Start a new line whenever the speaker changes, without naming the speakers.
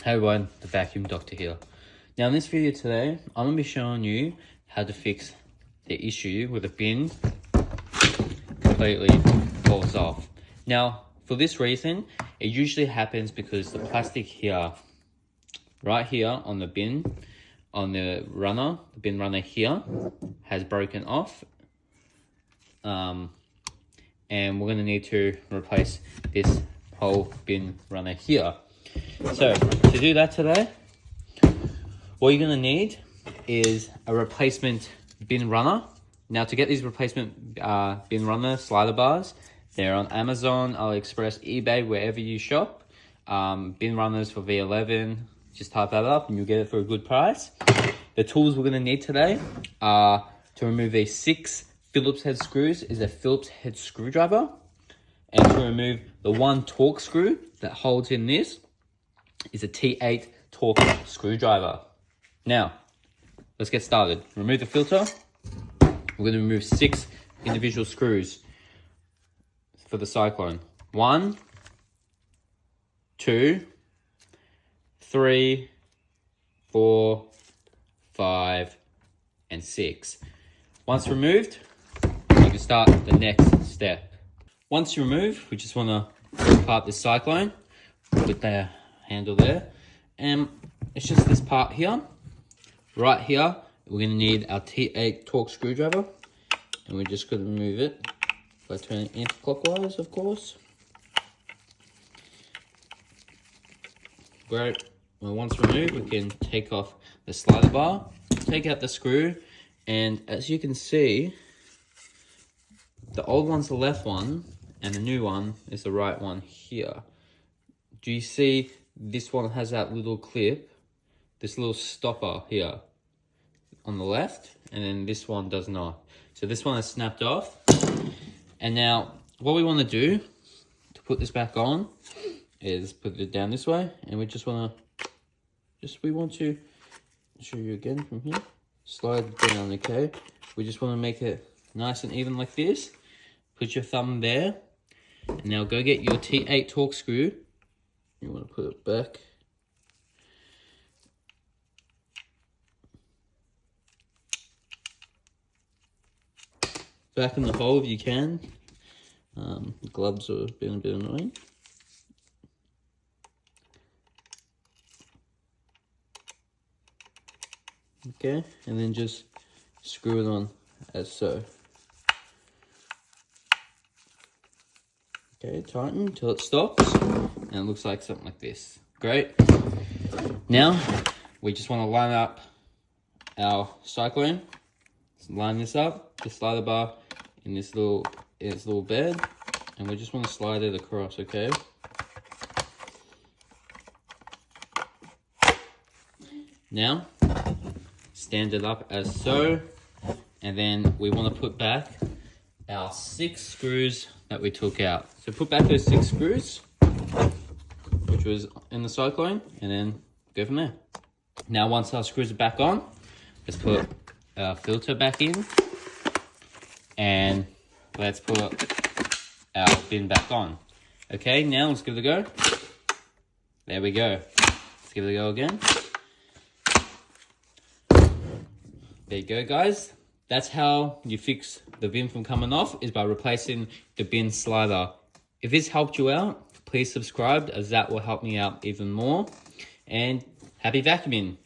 Hey everyone, the Vacuum Doctor here. Now in this video today, I'm going to be showing you how to fix the issue where the bin completely falls off. Now for this reason, it usually happens because the plastic here, right here on the bin, on the runner, the bin runner here, has broken off. And we're going to need to replace this whole bin runner here. So to do that today, what you're going to need is a replacement bin runner. Now to get these replacement bin runner slider bars, they're on Amazon, AliExpress, eBay, wherever you shop. Bin runners for V11, just type that up and you'll get it for a good price. The tools we're going to need today are to remove these 6 Phillips head screws is a Phillips head screwdriver, and to remove the 1 Torx screw that holds in this is a T.V.D. Torx screwdriver. Now, let's get started. Remove the filter. We're going to remove 6 individual screws for the cyclone. 1, 2, 3, 4, 5, and 6. Once removed, you can start the next step. Once you remove, we just want to pull apart this cyclone with the handle there, and it's just this part here. Right here, we're going to need our T.V.D. Torx screwdriver, and we're just going to remove it by turning anti-clockwise, of course. Great. Well, once removed, we can take off the slider bar, take out the screw, and as you can see, the old one's the left one, and the new one is the right one here. Do you see this one has that little clip, this little stopper here on the left, and then this one does not. So this one is snapped off. And now what we want to do to put this back on is put it down this way, and we just want to, we want to show you again from here, slide it down, okay? We just want to make it nice and even like this. Put your thumb there, and now go get your T.V.D. Torx screw. You want to put it back. Back in the hole if you can. The gloves are being a bit annoying. Okay, and then just screw it on as so. Okay, tighten until it stops, and it looks like something like this. Great. Now, we just want to line up our cyclone. Let's line this up, the slider bar in its little bed, and we just want to slide it across, okay? Now, stand it up as so, and then we want to put back our 6 screws that we took out. So put back those 6 screws, which was in the cyclone, and then go from there. Now once our screws are back on, let's put our filter back in, and let's put our bin back on. Okay, now let's give it a go. There we go. Let's give it a go again. There you go, guys. That's how you fix the bin from coming off, is by replacing the bin slider. If this helped you out, please subscribe, as that will help me out even more. And happy vacuuming.